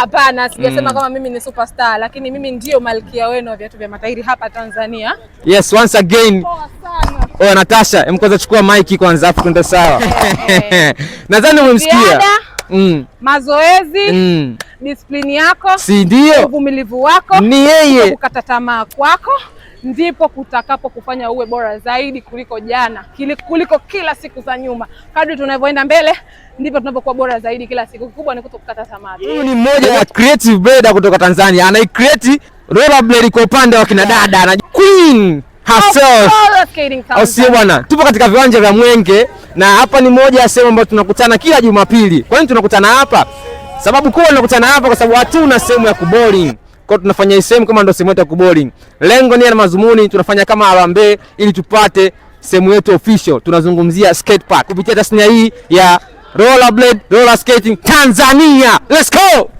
Hapana, sijasema kama mimi ni superstar, lakini mimi ndio malkia wenu wa viatu vya matairi hapa Tanzania. Yes, once again. Poa sana. Oh, Natasha, kwanza chukua mic kwanza afu twende sawa. Nadhani umemsikia. Mazoezi, discipline yako, si ndio? Uvumilivu wako, ni yeye. Kukata tamaa kwako ndipo kutakapo kufanya uwe bora zaidi kuliko jana, kuliko kila siku za nyuma. Kadri tunavyoenda mbele ndipo tunapokuwa bora zaidi kila siku. Kikubwa ni kutokukata tamaa. Huyu ni mmoja wa creative brother kutoka Tanzania. Anai-create rollerblade kwa upande wa kina dada na Queen herself. Sio bwana. Tupo katika viwanja vya Mwenge na hapa ni moja ya sehemu ambayo tunakutana kila Jumapili. Kwa nini tunakutana hapa? Sababu kubwa tunakutana hapa kwa sababu hatuna sehemu ya kubowling. Kwa tunafanya hii sehemu kama ndio sehemu yetu ya kubowling. Lengo ni na mazumuni tunafanya kama Harambee ili tupate sehemu yetu official. Tunazungumzia skate park kupitia tasnia hii ya rollerblade, roller skating Tanzania. Let's go!